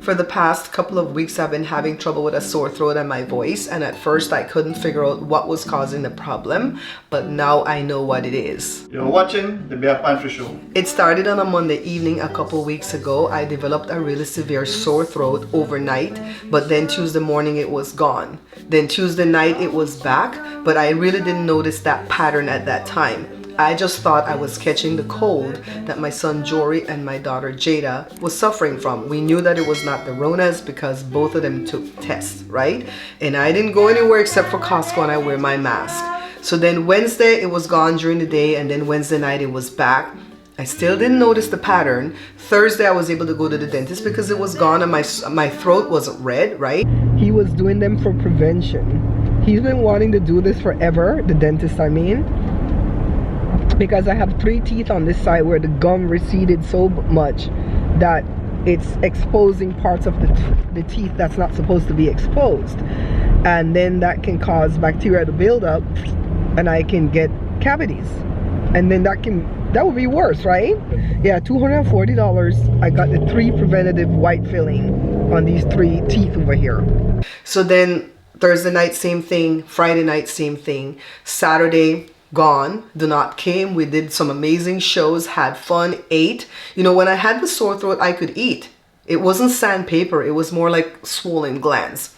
For the past couple of weeks, I've been having trouble with a sore throat and my voice, and at first I couldn't figure out what was causing the problem, but now I know what it is. You're watching the Bear Pantry Show. It started on a Monday evening a couple weeks ago. I developed a really severe sore throat overnight, but then Tuesday morning it was gone. Then Tuesday night it was back, but I really didn't notice that pattern at that time. I just thought I was catching the cold that my son Jory and my daughter Jada was suffering from. We knew that it was not the Ronas because both of them took tests, right? And I didn't go anywhere except for Costco, and I wear my mask. So then Wednesday it was gone during the day, and then Wednesday night it was back. I still didn't notice the pattern. Thursday I was able to go to the dentist because it was gone and my throat wasn't red, right? He was doing them for prevention. He's been wanting to do this forever, the dentist I mean. Because I have 3 teeth on this side where the gum receded so much that it's exposing parts of the teeth that's not supposed to be exposed. And then that can cause bacteria to build up and I can get cavities. And then that would be worse, right? Yeah, $240. I got the 3 preventative white filling on these 3 teeth over here. So then Thursday night, same thing. Friday night, same thing. Saturday, gone. Do not came. We did some amazing shows, had fun, ate. You know, when I had the sore throat, I could eat. It wasn't sandpaper. It was more like swollen glands.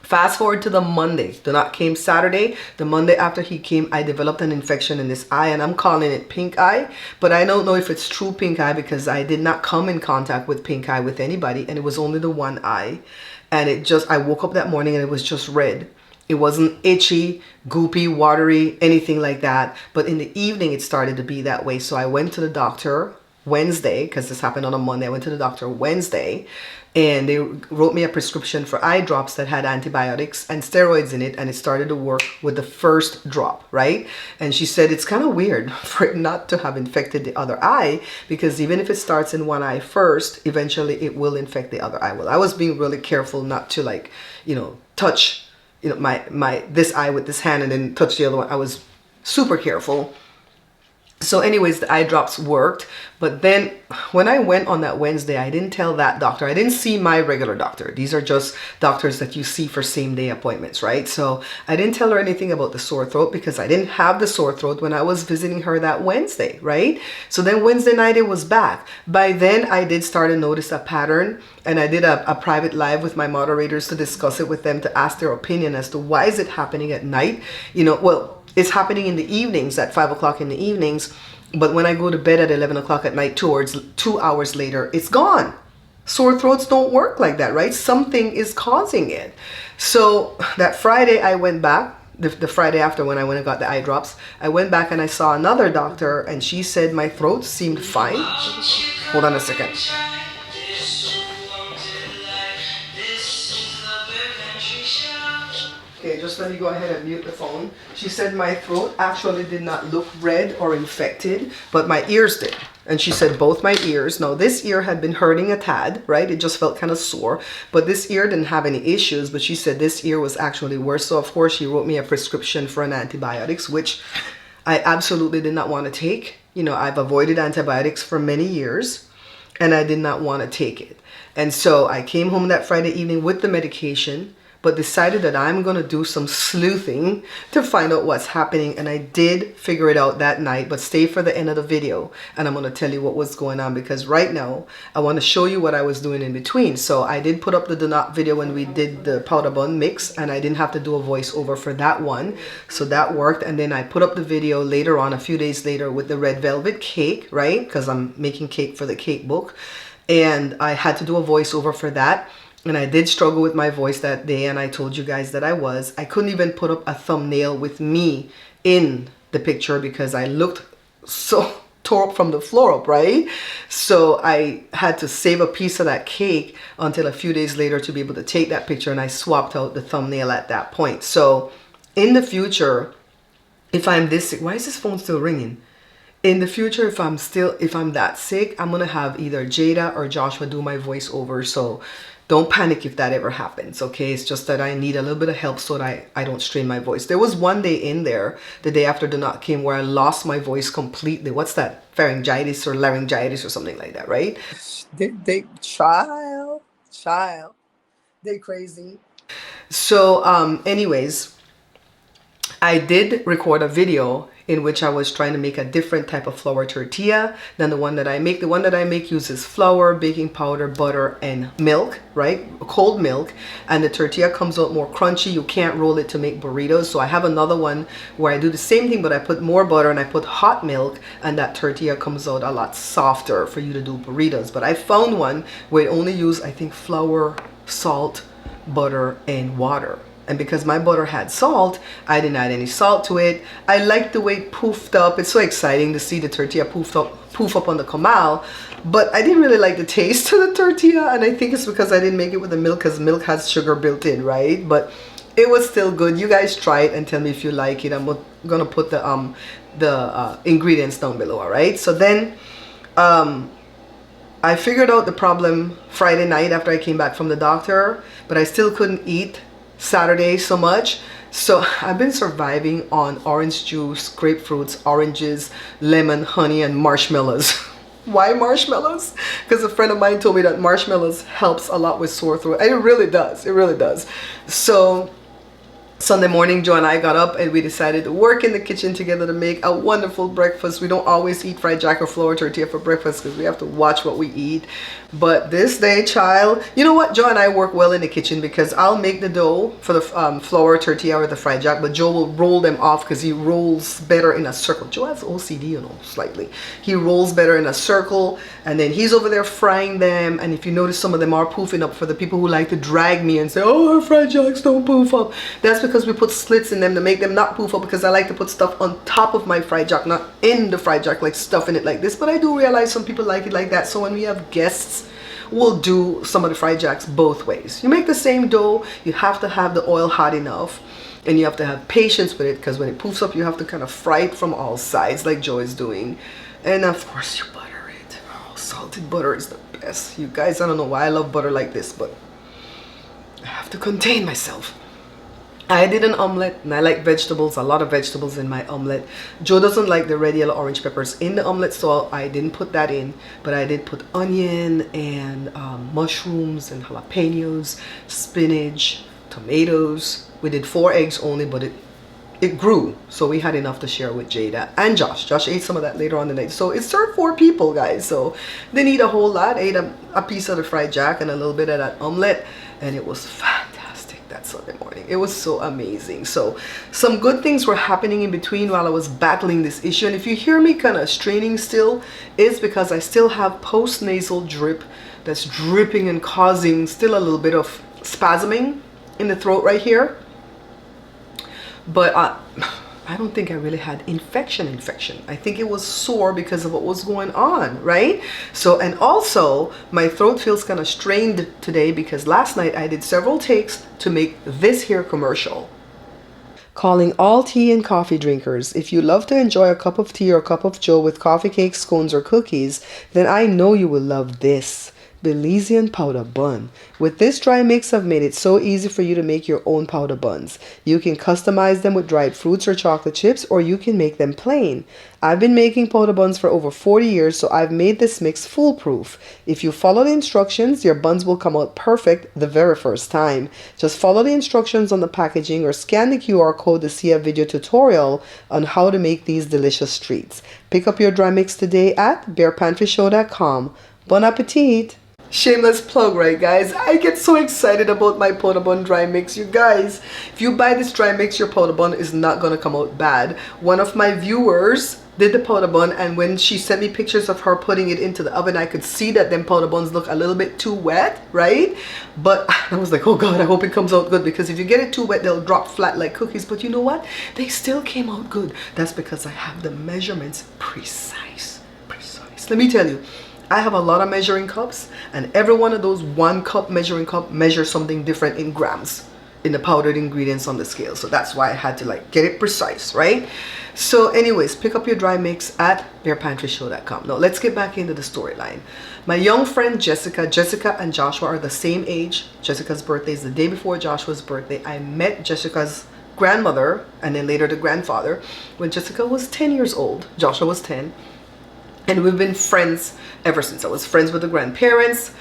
Fast forward to the Monday. Do not came Saturday. The Monday after he came, I developed an infection in this eye, and I'm calling it pink eye. But I don't know if it's true pink eye because I did not come in contact with pink eye with anybody, and it was only the one eye. And I woke up that morning and it was just red. It wasn't itchy, goopy, watery, anything like that. But in the evening, it started to be that way. So I went to the doctor Wednesday, because this happened on a Monday. I went to the doctor Wednesday, and they wrote me a prescription for eye drops that had antibiotics and steroids in it. And it started to work with the first drop, right? And she said it's kind of weird for it not to have infected the other eye, because even if it starts in one eye first, eventually it will infect the other eye. Well, I was being really careful not to touch this eye with this hand and then touch the other one. I was super careful. So anyways, the eye drops worked. But then when I went on that Wednesday, I didn't tell that doctor. I didn't see my regular doctor. These are just doctors that you see for same day appointments, right? So I didn't tell her anything about the sore throat because I didn't have the sore throat when I was visiting her that Wednesday, right? So then Wednesday night it was back. By then I did start to notice a pattern, and I did a private live with my moderators to discuss it with them, to ask their opinion as to why is it happening at night. It's happening in the evenings at 5 o'clock in the evenings, but when I go to bed at 11 o'clock at night, towards 2 hours later, it's gone. Sore throats don't work like that, right? Something is causing it. So that Friday I went back, the Friday after when I went and got the eye drops, I went back and I saw another doctor, and she said my throat seemed fine. Hold on a second. Okay, just let me go ahead and mute the phone. She said my throat actually did not look red or infected, but my ears did. And she said both my ears. Now this ear had been hurting a tad, right? It just felt kind of sore, but this ear didn't have any issues. But she said this ear was actually worse. So of course she wrote me a prescription for an antibiotics, which I absolutely did not want to take. I've avoided antibiotics for many years, and I did not want to take it. And so I came home that Friday evening with the medication, but decided that I'm going to do some sleuthing to find out what's happening. And I did figure it out that night, but stay for the end of the video and I'm going to tell you what was going on, because right now I want to show you what I was doing in between. So I did put up the do not video when we did the powder bun mix, and I didn't have to do a voiceover for that one. So that worked. And then I put up the video later on, a few days later, with the red velvet cake, right? Because I'm making cake for the cake book, and I had to do a voiceover for that. And I did struggle with my voice that day, and I told you guys that I couldn't even put up a thumbnail with me in the picture because I looked so tore up from the floor up, right? So I had to save a piece of that cake until a few days later to be able to take that picture, and I swapped out the thumbnail at that point. So in the future, if I'm this sick, why is this phone still ringing? In the future, if I'm that sick, I'm gonna have either Jada or Joshua do my voiceover. So don't panic if that ever happens, okay? It's just that I need a little bit of help so that I don't strain my voice. There was one day in there, the day after the knot came, where I lost my voice completely. What's that? Pharyngitis or laryngitis or something like that, right? Child. Child, they crazy. So, anyways, I did record a video in which I was trying to make a different type of flour tortilla than the one that I make. The one that I make uses flour, baking powder, butter, and milk, right? Cold milk. And the tortilla comes out more crunchy. You can't roll it to make burritos. So I have another one where I do the same thing, but I put more butter and I put hot milk, and that tortilla comes out a lot softer for you to do burritos. But I found one where it only used, I think, flour, salt, butter, and water. And because my butter had salt, I didn't add any salt to it. I like the way it poofed up. It's so exciting to see the tortilla poof up on the comal. But I didn't really like the taste of the tortilla. And I think it's because I didn't make it with the milk, because milk has sugar built in, right? But it was still good. You guys try it and tell me if you like it. I'm gonna put the ingredients down below, all right? So then I figured out the problem Friday night after I came back from the doctor, but I still couldn't eat Saturday so much. So I've been surviving on orange juice, grapefruits, oranges, lemon, honey, and marshmallows. Why marshmallows? Because a friend of mine told me that marshmallows helps a lot with sore throat. And it really does. It really does. So Sunday morning, Joe and I got up and we decided to work in the kitchen together to make a wonderful breakfast. We don't always eat fried jack or flour tortilla for breakfast because we have to watch what we eat. But this day, child, you know what? Joe and I work well in the kitchen because I'll make the dough for the flour tortilla or the fried jack, but Joe will roll them off because he rolls better in a circle. Joe has OCD, you know, slightly. He rolls better in a circle, and then he's over there frying them. And if you notice, some of them are poofing up for the people who like to drag me and say, oh, our fried jacks don't poof up. That's because we put slits in them to make them not poof up, because I like to put stuff on top of my fried jack, not in the fried jack, like stuffing it like this. But I do realize some people like it like that. So when we have guests, we'll do some of the fried jacks both ways. You make the same dough, you have to have the oil hot enough, and you have to have patience with it, because when it poofs up, you have to kind of fry it from all sides like Joe is doing. And of course you butter it. Oh, salted butter is the best. You guys, I don't know why I love butter like this, but I have to contain myself. I did an omelette, and I like vegetables, a lot of vegetables in my omelette. Joe doesn't like the red, yellow, orange peppers in the omelette, so I didn't put that in. But I did put onion and mushrooms and jalapenos, spinach, tomatoes. We did 4 eggs only, but it grew, so we had enough to share with Jada and Josh. Josh ate some of that later on the night. So it served 4 people, guys. So they didn't eat a whole lot. Ate a piece of the fried jack and a little bit of that omelette, and it was fantastic that Sunday morning. It was so amazing. So some good things were happening in between while I was battling this issue. And if you hear me kind of straining still, it's because I still have post-nasal drip that's dripping and causing still a little bit of spasming in the throat right here. But I don't think I really had infection. I think it was sore because of what was going on, right? So, and also my throat feels kind of strained today because last night I did several takes to make this here commercial. Calling all tea and coffee drinkers. If you love to enjoy a cup of tea or a cup of joe with coffee cakes, scones, or cookies, then I know you will love this Belizean powder bun. With this dry mix, I've made it so easy for you to make your own powder buns. You can customize them with dried fruits or chocolate chips, or you can make them plain. I've been making powder buns for over 40 years, so I've made this mix foolproof. If you follow the instructions, your buns will come out perfect the very first time. Just follow the instructions on the packaging or scan the QR code to see a video tutorial on how to make these delicious treats. Pick up your dry mix today at bearpantryshow.com. Bon appetit! Shameless plug, right, guys? I get so excited about my powder bun dry mix. You guys, if you buy this dry mix, your powder bun is not gonna come out bad. One of my viewers did the powder bun, and when she sent me pictures of her putting it into the oven, I could see that them powder buns look a little bit too wet, right? But I was like, oh God, I hope it comes out good, because if you get it too wet, they'll drop flat like cookies. But you know what? They still came out good. That's because I have the measurements precise. Let me tell you, I have a lot of measuring cups, and every one of those 1 cup measuring cup measures something different in grams in the powdered ingredients on the scale. So that's why I had to like get it precise, right? So anyways, pick up your dry mix at bearpantryshow.com. Now let's get back into the storyline. My young friend Jessica and Joshua are the same age. Jessica's birthday is the day before Joshua's birthday. I met Jessica's grandmother and then later the grandfather when Jessica was 10 years old. Joshua was 10. And we've been friends ever since. I was friends with the grandparents.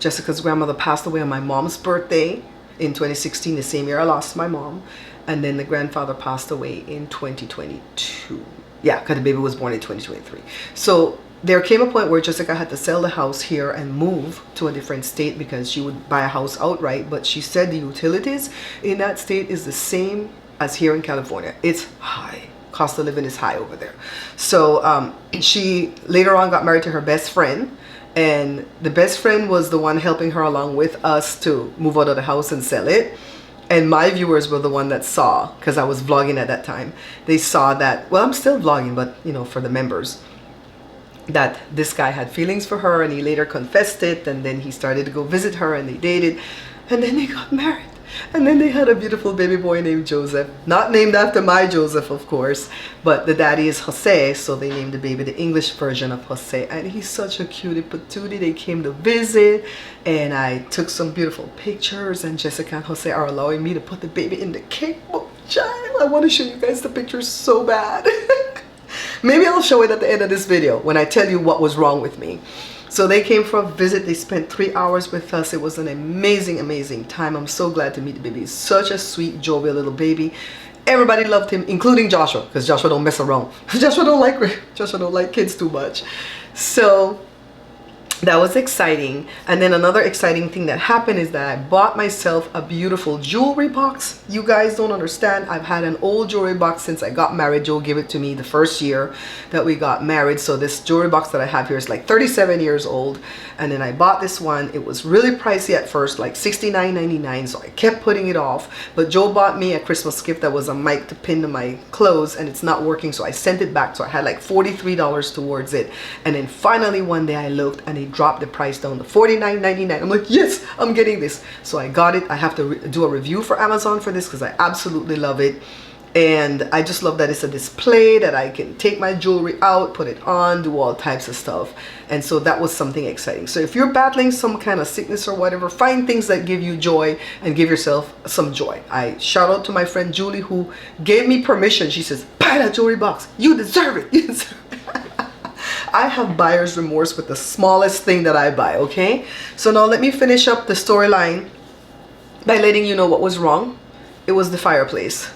Jessica's grandmother passed away on my mom's birthday in 2016, the same year I lost my mom. And then the grandfather passed away in 2022. Yeah, because the baby was born in 2023. So there came a point where Jessica had to sell the house here and move to a different state because she would buy a house outright. But she said the utilities in that state is the same as here in California. It's high. Cost of living is high over there. So she later on got married to her best friend. And the best friend was the one helping her along with us to move out of the house and sell it. And my viewers were the one that saw, because I was vlogging at that time. They saw that, well, I'm still vlogging, but you know, for the members, that this guy had feelings for her, and he later confessed it, and then he started to go visit her, and they dated, and then they got married. And then they had a beautiful baby boy named Joseph. Not named after my Joseph, of course, but the daddy is Jose, so they named the baby the English version of Jose. And he's such a cutie patootie. They came to visit, and I took some beautiful pictures, and Jessica and Jose are allowing me to put the baby in the cake book. Child, I want to show you guys the pictures so bad. Maybe I'll show it at the end of this video when I tell you what was wrong with me. So they came for a visit. They spent 3 hours with us. It was an amazing, amazing time. I'm so glad to meet the baby. He's such a sweet, jovial little baby. Everybody loved him, including Joshua, because Joshua don't mess around. Joshua don't like kids too much. So that was exciting. And then another exciting thing that happened is that I bought myself a beautiful jewelry box. You guys don't understand. I've had an old jewelry box since I got married. Joe gave it to me the first year that we got married. So this jewelry box that I have here is like 37 years old. And then I bought this one. It was really pricey at first, like $69.99. So I kept putting it off. But Joe bought me a Christmas gift that was a mic to pin to my clothes, and it's not working. So I sent it back. So I had like $43 towards it. And then finally one day I looked, and it dropped the price down to $49.99. I'm like, yes, I'm getting this. So I got it. I have to do a review for Amazon for this because I absolutely love it. And I just love that it's a display that I can take my jewelry out, put it on, do all types of stuff. And so that was something exciting. So if you're battling some kind of sickness or whatever, find things that give you joy and give yourself some joy. I shout out to my friend Julie, who gave me permission. She says, buy that jewelry box. You deserve it. You deserve it. I have buyer's remorse with the smallest thing that I buy, okay? So now let me finish up the storyline by letting you know what was wrong. It was the fireplace.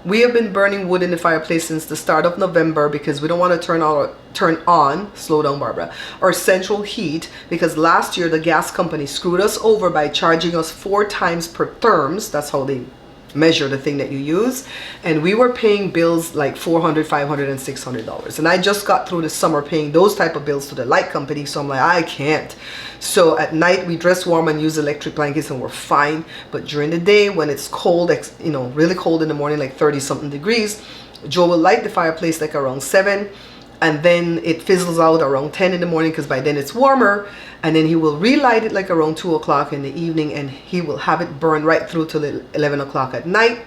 We have been burning wood in the fireplace since the start of November because we don't want to turn on, slow down Barbara, our central heat, because last year the gas company screwed us over by charging us 4 times per therms. That's how they measure the thing that you use, and we were paying bills like $400, $500, and $600. And I just got through the summer paying those type of bills to the light company, so I'm like, I can't. So at night we dress warm and use electric blankets and we're fine, but during the day when it's cold, you know, really cold in the morning, like 30 something degrees, Joe will light the fireplace like around 7, and then it fizzles out around 10 in the morning because by then it's warmer, and then he will relight it like around 2 o'clock in the evening, and he will have it burn right through till 11 o'clock at night.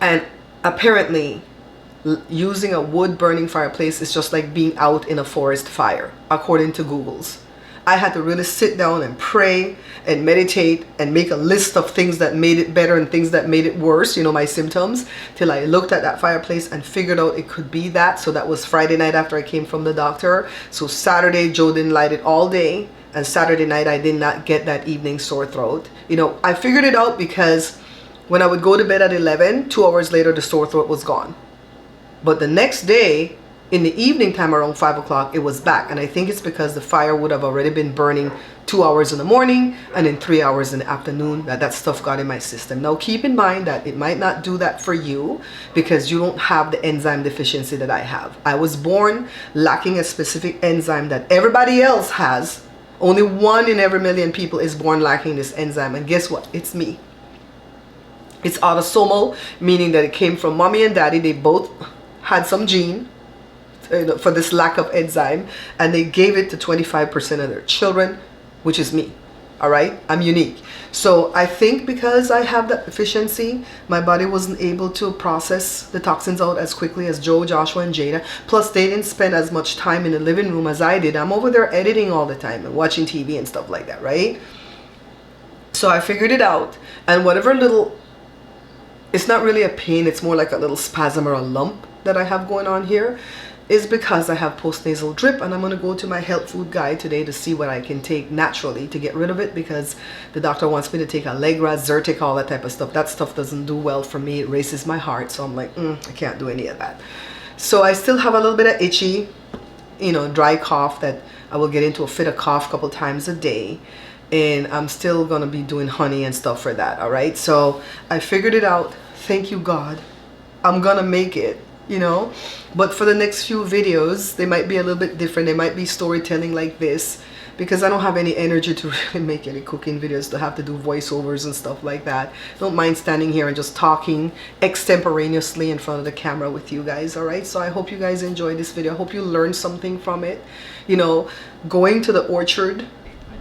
And apparently using a wood burning fireplace is just like being out in a forest fire, according to Google's. I had to really sit down and pray and meditate and make a list of things that made it better and things that made it worse, you know, my symptoms, till I looked at that fireplace and figured out it could be that. So that was Friday night after I came from the doctor. So Saturday, Joe didn't light it all day, and Saturday night I did not get that evening sore throat. You know, I figured it out because when I would go to bed at 11, 2 hours later the sore throat was gone. But the next day, in the evening time around 5 o'clock, it was back. And I think it's because the fire would have already been burning 2 hours in the morning and then 3 hours in the afternoon, that stuff got in my system. Now keep in mind that it might not do that for you because you don't have the enzyme deficiency that I have. I was born lacking a specific enzyme that everybody else has. Only 1 in every million people is born lacking this enzyme, and guess what? It's me. It's autosomal, meaning that it came from mommy and daddy. They both had some gene for this lack of enzyme, and they gave it to 25% of their children, which is me. All right, I'm unique. So I think because I have that deficiency, my body wasn't able to process the toxins out as quickly as Joe, Joshua, and Jada. Plus they didn't spend as much time in the living room as I did. I'm over there editing all the time and watching TV and stuff like that, right? So I figured it out, and whatever little, it's not really a pain, it's more like a little spasm or a lump that I have going on here. is because I have postnasal drip, and I'm going to go to my health food guide today to see what I can take naturally to get rid of it, because the doctor wants me to take Allegra, Zyrtec, all that type of stuff. That stuff doesn't do well for me. It races my heart, so I'm like, I can't do any of that. So I still have a little bit of itchy, you know, dry cough that I will get into a fit of cough a couple times a day, and I'm still going to be doing honey and stuff for that. All right, so I figured it out. Thank you, God. I'm gonna make it, you know. But for the next few videos, they might be a little bit different. They might be storytelling like this, because I don't have any energy to really make any cooking videos, to have to do voiceovers and stuff like that. Don't mind standing here and just talking extemporaneously in front of the camera with you guys. All right, so I hope you guys enjoyed this video. I hope you learned something from it. You know, going to the orchard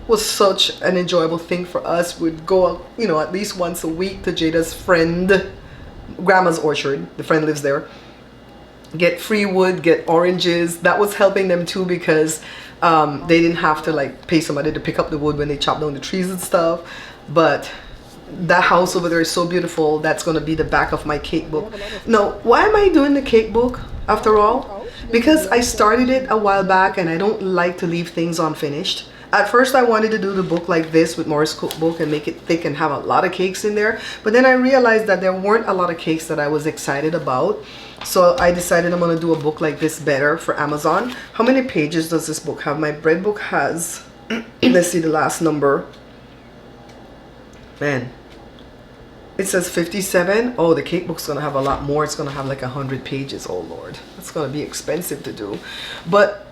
was such an enjoyable thing for us. We'd go, you know, at least once a week to Jada's friend grandma's orchard. The friend lives there. Get free wood, get oranges. That was helping them too, because they didn't have to like pay somebody to pick up the wood when they chop down the trees and stuff. But that house over there is so beautiful. That's going to be the back of my cake book. Now, why am I doing the cake book after all? Because I started it a while back, and I don't like to leave things unfinished. At first I wanted to do the book like this with Morris Cookbook and make it thick and have a lot of cakes in there, but then I realized that there weren't a lot of cakes that I was excited about. So I decided I'm going to do a book like this better for Amazon. How many pages does this book have? My bread book has, let's see the last number. Man, it says 57. Oh, the cake book's going to have a lot more. It's going to have like 100 pages. Oh Lord, that's going to be expensive to do. But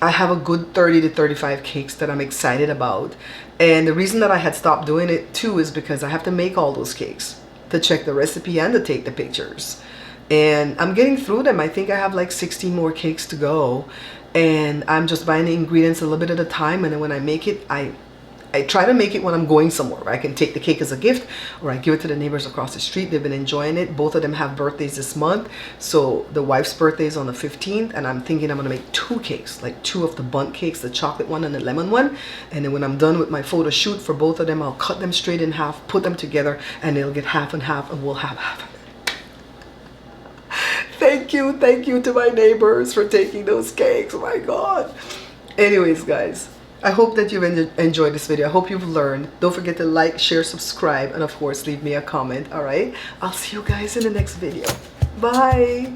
I have a good 30 to 35 cakes that I'm excited about. And the reason that I had stopped doing it too is because I have to make all those cakes, to check the recipe and to take the pictures. And I'm getting through them. I think I have like 16 more cakes to go. And I'm just buying the ingredients a little bit at a time. And then when I make it, I try to make it when I'm going somewhere where I can take the cake as a gift, or I give it to the neighbors across the street. They've been enjoying it. Both of them have birthdays this month. So the wife's birthday is on the 15th, and I'm thinking I'm going to make 2 cakes, like 2 of the bundt cakes, the chocolate one and the lemon one. And then when I'm done with my photo shoot for both of them, I'll cut them straight in half, put them together, and they'll get half and half, and we'll have half of it. Thank you to my neighbors for taking those cakes. Oh my God. Anyways, guys, I hope that you've enjoyed this video. I hope you've learned. Don't forget to like, share, subscribe, and of course, leave me a comment. All right? I'll see you guys in the next video. Bye.